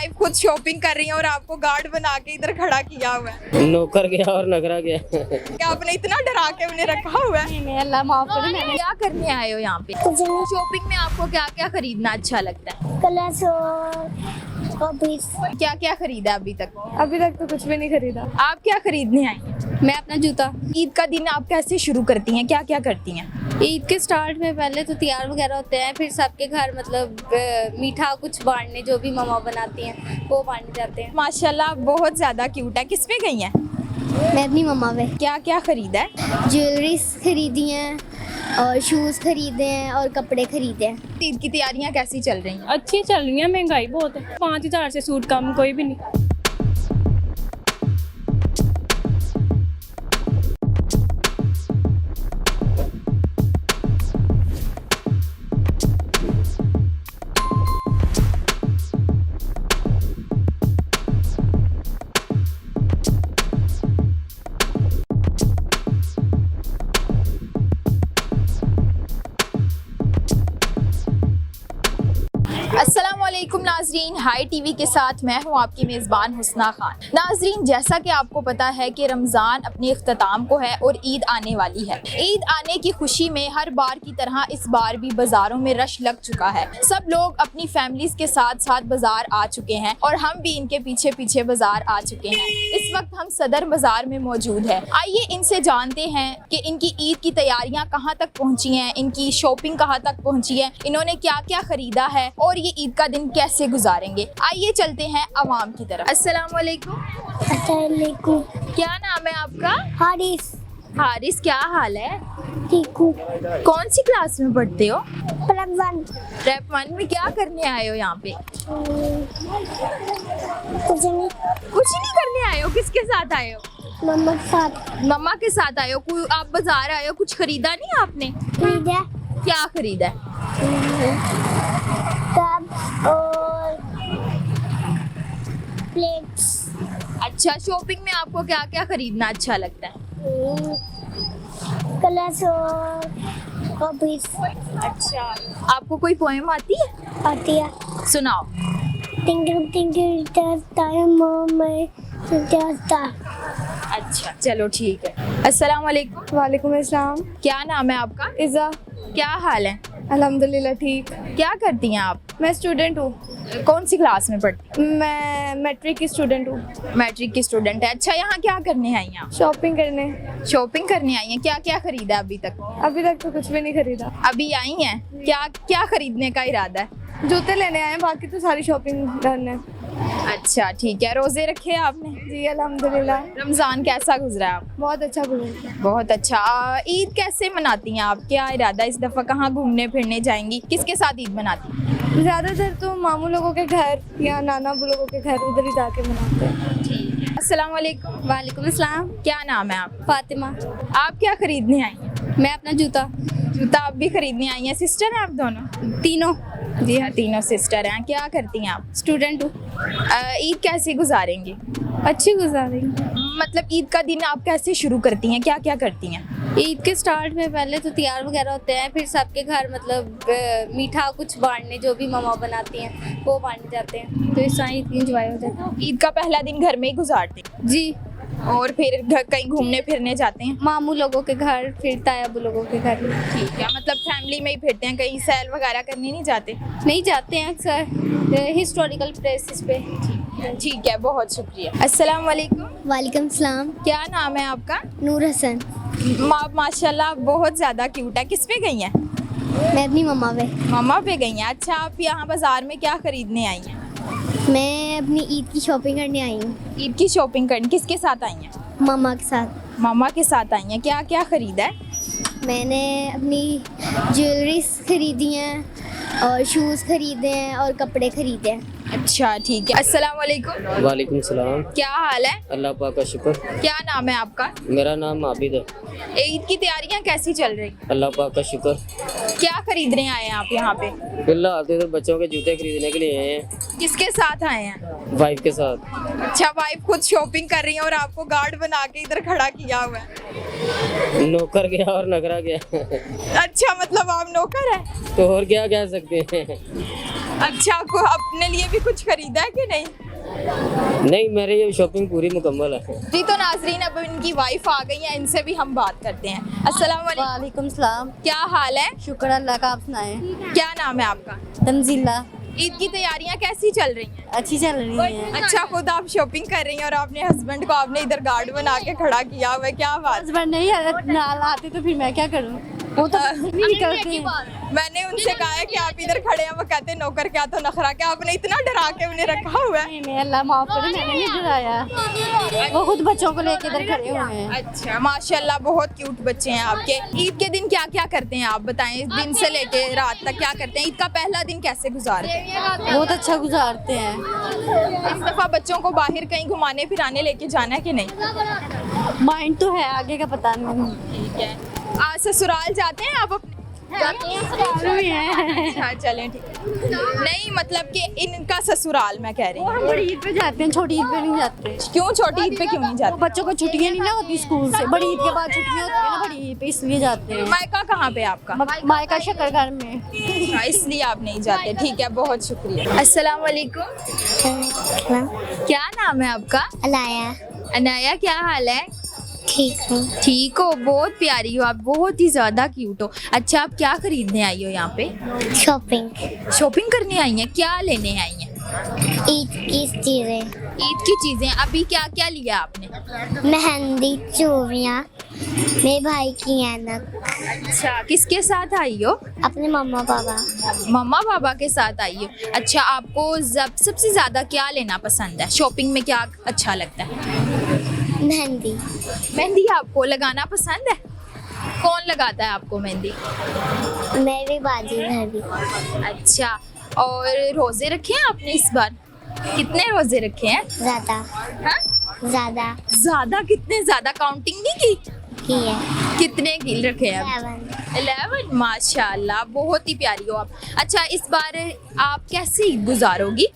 Wife खुद shopping कर रही है और आपको गार्ड बना के इधर खड़ा किया हुआ है। नौकर गया और नगरा गया। क्या आपने इतना डरा के उन्हें रखा हुआ है? नहीं अल्लाह माफ करे। मैंने क्या करने आए हो यहाँ पे? शॉपिंग में आपको क्या क्या खरीदना अच्छा लगता है? कलर्स और कॉपीज। क्या क्या खरीदा है अभी तक? अभी तक तो कुछ भी नहीं खरीदा। आप क्या खरीदने आई हैं? मैं अपना जूता। ईद का दिन आप कैसे शुरू करती हैं, क्या क्या करती हैं? ईद के स्टार्ट में पहले तो तैयार वगैरह होते हैं, फिर सबके घर मतलब मीठा कुछ बांटने, जो भी मम्मा बनाती हैं वो बांटने जाते हैं। माशाल्लाह बहुत ज्यादा क्यूट है। किस पे गई हैं? मैं अपनी मम्मा पे क्या क्या खरीदा है? ज्वेलरीज खरीदी हैं और शूज़ खरीदे हैं और कपड़े खरीदे हैं। ईद की तैयारियां कैसी चल रही हैं? अच्छी चल रही है। महंगाई बहुत है, 5,000 से सूट कम कोई भी नहीं। अस्सलामुअलैकुम नाजरीन, हाई टीवी के साथ मैं हूं आपकी मेज़बान हुस्ना खान। नाजरीन, जैसा कि आपको पता है कि रमज़ान अपने इख्तिताम को है और ईद आने वाली है। ईद आने की खुशी में हर बार की तरह इस बार भी बाज़ारों में रश लग चुका है। सब लोग अपनी फैमिलीज़ के साथ साथ बाज़ार आ चुके हैं और हम भी इनके पीछे पीछे बाज़ार आ चुके हैं। इस वक्त हम सदर बाज़ार में मौजूद है। आइए इनसे जानते हैं कि इनकी ईद की तैयारियाँ कहाँ तक पहुँची हैं, इनकी शॉपिंग कहाँ तक पहुँची है, इन्होंने क्या क्या ख़रीदा है और ये ईद का दिन कैसे गुजारेंगे। आइए चलते हैं अवाम की तरफ। अस्सलाम वालेकुम। क्या नाम है आपका? हारिस। हारिस, क्या हाल है? ठीक हूँ। कौन सी क्लास में पढ़ते हो? प्लस प्रेप 1 में। क्या करने आए हो यहाँ पे? कुछ नहीं, कुछ नहीं करने आए हो। किसके साथ आए हो? मम्मा के साथ। मम्मा के साथ आए हो। आप बाजार आए हो, कुछ खरीदा नहीं आपने? खरीदा क्या खरीदा है? कप और प्लेट्स। अच्छा, शॉपिंग में आपको क्या क्या खरीदना अच्छा लगता है? कलर्स और कॉपीज। अच्छा, आपको कोई पोएम आती है? आती है। सुनाओ। Twinkle twinkle little star, little star। अच्छा, चलो ठीक है। अस्सलाम वालेकुम। वालेकुम अस्सलाम। क्या नाम है आपका? इज़ा। क्या हाल है? अल्हम्दुलिल्लाह ठीक। क्या करती हैं आप? मैं स्टूडेंट हूँ। कौन सी क्लास में पढ़ती मैं मैट्रिक की स्टूडेंट हूँ। हैं? मैट्रिक की स्टूडेंट है। अच्छा, यहाँ क्या करने आई हैं आप? शॉपिंग करने। शॉपिंग करने आई हैं। क्या क्या खरीदा अभी तक? अभी तक तो कुछ भी नहीं खरीदा। अभी आई हैं। क्या क्या खरीदने का इरादा है? जूते लेने आए हैं, बाकी तो सारी शॉपिंग डन है। अच्छा ठीक है। रोजे रखे हैं आपने? जी अल्हम्दुलिल्लाह। रमजान कैसा गुजरा है आप? बहुत अच्छा गुजरा। बहुत अच्छा। ईद कैसे मनाती हैं आप? क्या इरादा इस दफ़ा? कहाँ घूमने फिरने जाएंगी? किसके साथ ईद मनाती हैं? ज़्यादातर तो मामू लोगों के घर या नाना लोगों के घर उधर ही जाके मनाते हैं। ठीक है। अस्सलाम वालेकुम। वालेकुम अस्सलाम। क्या नाम है आप? फातिमा। आप क्या खरीदने आई हैं? मैं अपना जूता। जूता आप भी खरीदने आई हैं? सिस्टर हैं आप दोनों? तीनों। जी हाँ, तीनों सिस्टर हैं। क्या करती हैं आप? स्टूडेंट हूँ। ईद कैसे गुजारेंगी? अच्छी गुजारी। मतलब ईद का दिन आप कैसे शुरू करती हैं, क्या क्या करती हैं? ईद के स्टार्ट में पहले तो तैयार वगैरह होते हैं, फिर सबके घर मतलब मीठा कुछ बांटने, जो भी मम्मा बनाती हैं वो बांटने जाते हैं। तो इस तरह ईद इंजॉय हो जाता है। ईद का पहला दिन घर में ही गुजारते हैं जी। और फिर कहीं घूमने फिरने जाते हैं? मामू लोगों के घर, फिर तायाबू लोगों के घर। ठीक है। मतलब फैमिली में ही फिरते हैं, कहीं सैर वगैरह करने नहीं जाते? नहीं जाते हैं अक्सर हिस्टोरिकल प्लेसेस पे। ठीक है, बहुत शुक्रिया। अस्सलाम वालेकुम। वालेकुम सलाम। क्या नाम है आपका? नूर हसन। माशाल्लाह बहुत ज़्यादा क्यूट है। किस पे गई हैं? मैं अपनी मम्मा पे। मम्मा पे गई हैं। अच्छा, आप यहाँ बाज़ार में क्या खरीदने आई हैं? मैं अपनी ईद की शॉपिंग करने आई हूँ। ईद की शॉपिंग करने किसके साथ आई हैं? मम्मा के साथ। मामा के साथ आई हैं। क्या क्या खरीदा है? मैंने अपनी ज्वेलरीज खरीदी हैं और शूज़ खरीदे हैं और कपड़े खरीदे हैं। अच्छा ठीक है। अस्सलाम वालेकुम। वालेकुम सलाम। क्या हाल है? अल्लाह पाक का शुक्र। क्या नाम है आपका? मेरा नाम आबिद है। ईद की तैयारियां कैसी चल रही? अल्लाह पाक का शुक्र। क्या खरीदने आए हैं आप यहाँ पे? फिलहाल तो इधर बच्चों के जूते खरीदने के लिए आए हैं। किसके साथ आए हैं? वाइफ के साथ। अच्छा, वाइफ खुद शॉपिंग कर रही है और आपको गार्ड बना के इधर खड़ा किया हुआ है। नौकर गया और नगरा गया। अच्छा, मतलब आप नौकर हैं? तो और क्या कह सकते हैं। अच्छा, आपको अपने लिए भी कुछ खरीदा है कि नहीं? नहीं, मेरी ये शॉपिंग पूरी मुकम्मल है। जी, तो नाजरीन अब इनकी वाइफ आ गई है, इनसे भी हम बात करते हैं। अस्सलाम वालेकुम। वालेकुम सलाम। क्या हाल है? शुक्र अल्लाह का, आप सुनाएं। क्या नाम है आपका? तंजीला। ईद की तैयारियां कैसी चल रही हैं? अच्छी चल रही है। अच्छा, खुद आप शॉपिंग कर रही हैं और अपने हस्बैंड को आपने इधर गार्ड बना के खड़ा किया हुआ है, क्या बात? हस्बैंड नहीं नाल आते तो फिर मैं क्या करूं, वो तो नहीं करते हैं। मैंने उनसे कहा है कि आप इधर खड़े हैं, वो कहते हैं नौकर क्या तो नखरा क्या, आपने इतना डरा के उन्हें रखा हुआ है। नहीं अल्लाह माफ करे, मैंने नहीं डराया, वो खुद बच्चों को लेके इधर खड़े हुए हैं। अच्छा, माशाल्लाह बहुत क्यूट बच्चे हैं आपके। ईद के दिन क्या क्या करते हैं आप बताएं, दिन से लेके रात तक क्या करते हैं? ईद का पहला दिन कैसे गुजारते हैं? बहुत अच्छा गुजारते हैं। इस दफा बच्चों को बाहर कहीं घुमाने फिराने लेके जाना है कि नहीं? माइंड तो है, आगे का पता नहीं। ठीक है। ससुराल जाते हैं आप अपने? ससुराल है। अच्छा, चलें ठीक। नहीं मतलब कि इनका ससुराल मैं कह रही हूँ। हम बड़ी ईद पे जाते हैं, छोटी ईद पे नहीं जाते। क्यों छोटी ईद पे क्यों नहीं जाते? बच्चों को छुट्टियां नहीं ना होती स्कूल से, बड़ी ईद के बाद छुट्टियां होती है ना बड़ी ईद पे, इसलिए जाते हैं। मायका कहाँ पे आपका? मायका शक्करगढ़ में। अच्छा, इसलिए आप नहीं जाते। ठीक है, बहुत शुक्रिया। अस्सलाम वालेकुम। क्या नाम है आपका? अलाया। अनाया, क्या हाल है? ठीक हूँ। ठीक हो, बहुत प्यारी हो आप, बहुत ही ज्यादा क्यूट हो। अच्छा, आप क्या खरीदने आई हो यहाँ पे? शॉपिंग। शॉपिंग करने आई हैं? क्या लेने आई हैं? ईद की चीजें। ईद की चीजें। अभी क्या क्या लिया आपने? मेहंदी, चूड़ियाँ, मेरे भाई की ऐनक। अच्छा, किसके साथ आई हो? अपने मम्मा पापा। मम्मा पापा के साथ आई हो। अच्छा, आपको सबसे ज्यादा क्या लेना पसंद है? शॉपिंग में क्या अच्छा लगता है? मेहंदी। मेहंदी आपको लगाना पसंद है? कौन लगाता है आपको मेहंदी? मेरी बाजी घर भी। अच्छा, और रोजे रखे हैं आपने इस बार? कितने रोजे रखे हैं? ज्यादा। हाँ? ज्यादा ज्यादा? कितने ज्यादा? काउंटिंग नहीं की? की है। कितने की रखे हैं? 7। 11। माशाल्लाह, बहुत ही प्यारी हो आप। अच्छा, इस बार आप कैसे ईद गुजारोगी?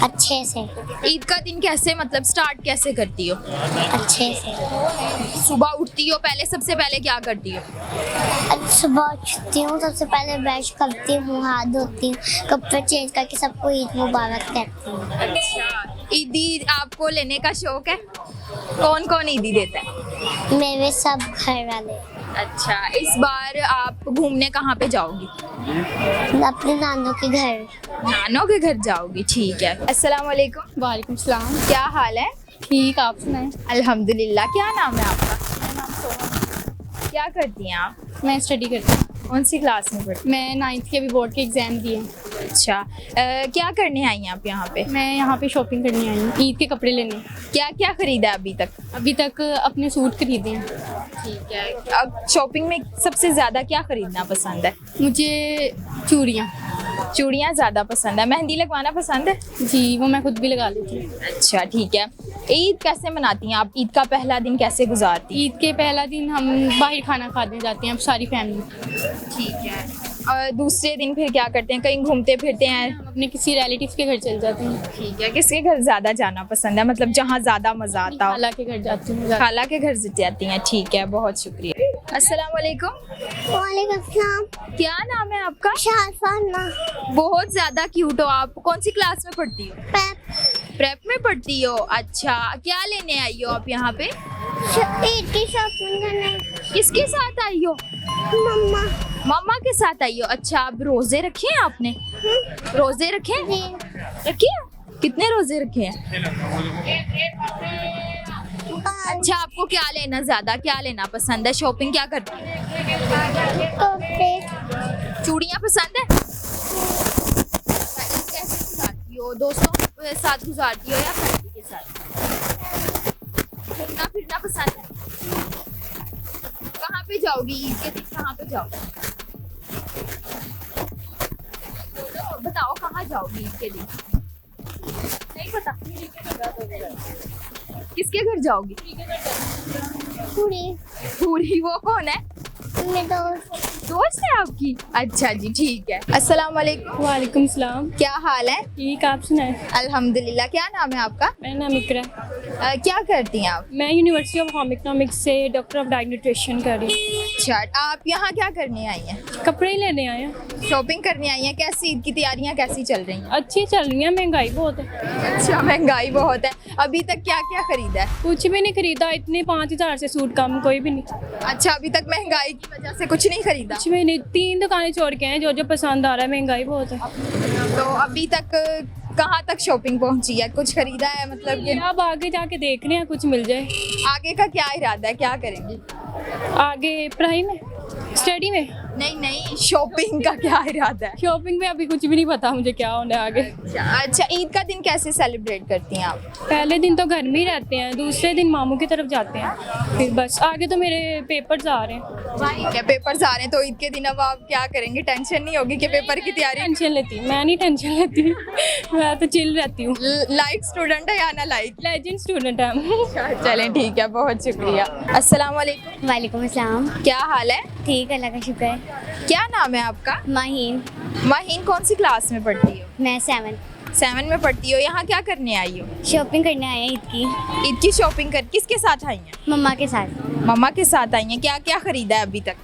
अच्छे से। ईद का दिन कैसे मतलब स्टार्ट कैसे करती हो? अच्छे से। सुबह उठती हो, पहले सबसे पहले क्या करती हो? आज सुबह उठती हूँ, सबसे पहले ब्रश करती हूँ, हाथ धोती हूँ, कपड़े चेंज करके सबको ईद मुबारक कहती हूँ। अच्छा, ईदी आपको लेने का शौक है? कौन कौन ईदी देता है? मेरे सब घर वाले। अच्छा, इस बार आप घूमने कहाँ पे जाओगी? अपने नानों के घर। नानों के घर जाओगी, ठीक है। अस्सलाम वालेकुम। वालेकुम सलाम। क्या हाल है? ठीक, आप सुनाएं। अल्हम्दुलिल्लाह। क्या नाम है आपका? क्या करती हैं आप? मैं स्टडी करती हूँ। कौन सी क्लास में पढ़ती मैं 9th के अभी बोर्ड के एग्ज़ाम दिए हैं। हैं? अच्छा, क्या करने आई हैं आप यहाँ पे? मैं यहाँ पे शॉपिंग करने आई हूँ, ईद के कपड़े लेने। क्या क्या खरीदा है अभी तक? अभी तक अपने सूट खरीदे हैं। ठीक है। अब शॉपिंग में सबसे ज्यादा क्या खरीदना पसंद है? मुझे चूड़ियाँ। चूड़ियाँ ज्यादा पसंद है। मेहंदी लगवाना पसंद है? जी, वो मैं खुद भी लगा लेती हूँ। अच्छा, ठीक है। ईद कैसे मनाती हैं आप? ईद का पहला दिन कैसे गुजारती हैं? ईद के पहला दिन हम बाहर खाना खाने जाते हैं, अब सारी फैमिली। ठीक है। और दूसरे दिन फिर क्या करते हैं? कहीं घूमते फिरते हैं? हम अपने किसी रिलेटिव के घर चले जाते हैं। ठीक है। किसके घर ज्यादा जाना पसंद है, मतलब जहाँ ज्यादा मजा आता हो? खाला के घर जाती हूँ। खाला के घर जाती हैं। ठीक है, बहुत शुक्रिया। अस्सलाम वालेकुम। वालेकुम सलाम। क्या नाम है आपका? शाहफाना। बहुत ज्यादा क्यूट हो आप। कौन सी क्लास में पढ़ती हो? प्रेप में पढ़ती हो? अच्छा, क्या लेने आई हो आप यहाँ पे? ईद की शॉपिंग करने। किसके साथ आई हो? मम्मा। मम्मा के साथ आई हो। अच्छा, अब रोजे रखे हैं आपने? रोजे रखे हैं? जी। रखे हैं? कितने रोजे रखे हैं? अच्छा, आपको क्या लेना ज्यादा क्या लेना पसंद है? शॉपिंग क्या करती है? कपड़े। चूड़ियाँ पसंद है? कैसे गुजारती हो? दोस्तों के साथ गुजारती हो या फैमिली के साथ? घूमना फिरना पसंद है? कहाँ पे जाओगी ईद के दिन? कहाँ पे जाओगी? बोलो, बताओ कहाँ जाओगी ईद के दिन? नहीं पता? किसके घर जाओगी? पूरी। पूरी। वो कौन है? मेरे दोस्त दोस्त है आपकी? अच्छा जी, ठीक है। अस्सलाम वालेकुम। वालेकुम सलाम। क्या हाल है? ठीक, आप सुनाए? अल्हम्दुलिल्लाह। क्या नाम है आपका? मेरा नाम इकरा। क्या करती हैं आप? मैं यूनिवर्सिटी ऑफ होम इकोनॉमिक्स से डॉक्टर ऑफ डाइट न्यूट्रिशन कर रही हूँ। अच्छा, आप यहाँ क्या करने आई हैं? कपड़े ही लेने आए हैं। शॉपिंग करने आई हैं। कैसी ईद की तैयारियाँ कैसी चल रही हैं? अच्छी चल रही है, महंगाई बहुत है। अच्छा, महंगाई बहुत है। अभी तक क्या क्या खरीदा है? कुछ भी नहीं खरीदा, इतने 5,000 से सूट कम कोई भी नहीं। अच्छा, अभी तक महंगाई की वजह से कुछ नहीं खरीदा? कुछ भी नहीं, 3 दुकानें छोड़ के हैं, जो जो पसंद आ रहा है। महंगाई बहुत है। तो अभी तक कहाँ तक शॉपिंग पहुंची है? कुछ खरीदा है मतलब कि? अब आगे जाके देख रहे हैं, कुछ मिल जाए। आगे का क्या इरादा है, क्या करेंगे? आगे पढ़ाई में, स्टडी में। नहीं, शॉपिंग का क्या इरादा है? शॉपिंग में अभी कुछ भी नहीं पता मुझे क्या होना है आगे। अच्छा, ईद का दिन कैसे सेलिब्रेट करती हैं आप? पहले दिन तो घर में ही रहते हैं, दूसरे दिन मामू की तरफ जाते हैं, फिर बस आगे तो मेरे पेपर्स आ रहे हैं। क्या पेपर्स आ रहे हैं, तो ईद के दिन अब आप क्या करेंगे? टेंशन नहीं होगी कि पेपर की तैयारी? टेंशन लेती, मैं नहीं टेंशन लेती। मैं तो चिल रहती हूँ। लाइक स्टूडेंट है या ना लाइक? लेजेंड स्टूडेंट है हम। चलें, ठीक है, बहुत शुक्रिया। अस्सलाम वालेकुम। वालेकुम अस्सलाम। क्या हाल है? ठीक, अल्लाह का शुक्र है। क्या नाम है आपका? माहीन। माहीन, कौन सी क्लास में पढ़ती हो? मैं 7 7 में पढ़ती हो। यहाँ क्या करने आई हो? शॉपिंग करने आए हैं ईद की। ईद की शॉपिंग कर किसके साथ आई हैं? मम्मा के साथ। मम्मा के साथ आई हैं। क्या क्या खरीदा है अभी तक?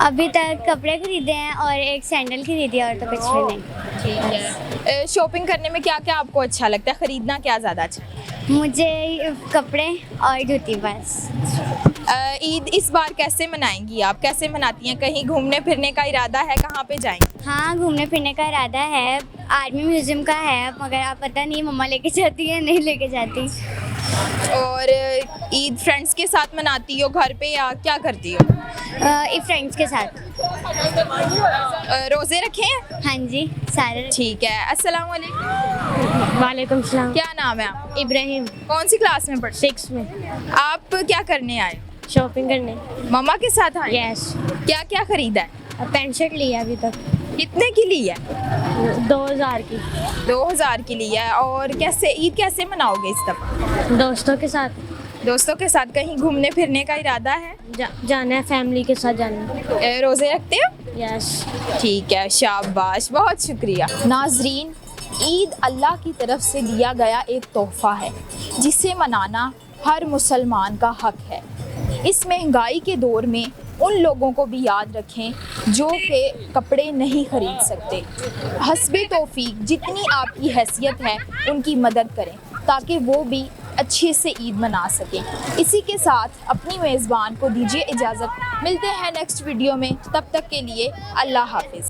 अभी तक कपड़े खरीदे हैं और एक सैंडल खरीदी है, और तो कुछ भी नहीं। ठीक है। शॉपिंग करने में क्या क्या आपको अच्छा लगता है? खरीदना क्या ज़्यादा अच्छा है? मुझे कपड़े और जूती बस। ईद इस बार कैसे मनाएंगी आप? कैसे मनाती हैं? कहीं घूमने फिरने का इरादा है? कहाँ पे जाएंगी? हाँ, घूमने फिरने का इरादा है। आर्मी म्यूजियम का है, मगर आप पता नहीं मम्मा लेके जाती है नहीं लेके जाती। और ईद फ्रेंड्स के साथ मनाती हो घर पे या क्या करती हो? फ्रेंड्स के साथ। रोज़े रखे हैं? हाँ जी, सारे। ठीक है। अस्सलाम वालेकुम। वालेकुम सलाम। क्या नाम है आप? इब्राहिम। कौन सी क्लास में पढ़ते 6 में। हैं? आप क्या करने आए? शॉपिंग करने। मम्मा के साथ आए? यस। क्या क्या खरीदा है? पैंट शर्ट लिया अभी तक, कितने की ली है? 2000 की। 2000 की ली है। और कैसे ईद कैसे मनाओगे इस दफा? दोस्तों के साथ दोस्तों के साथ। कहीं घूमने फिरने का इरादा है? जाना है, फैमिली के साथ जाना है। रोज़े रखते हो? यस। ठीक है, शाबाश, बहुत शुक्रिया। नाजरीन, ईद अल्लाह की तरफ से दिया गया एक तोहफ़ा है जिसे मनाना हर मुसलमान का हक है। इस महंगाई के दौर में उन लोगों को भी याद रखें जो कि कपड़े नहीं खरीद सकते। हस्बे तौफीक जितनी आपकी हैसियत है उनकी मदद करें ताकि वो भी अच्छे से ईद मना सकें। इसी के साथ अपनी मेज़बान को दीजिए इजाज़त। मिलते हैं नेक्स्ट वीडियो में, तब तक के लिए अल्लाह हाफिज़।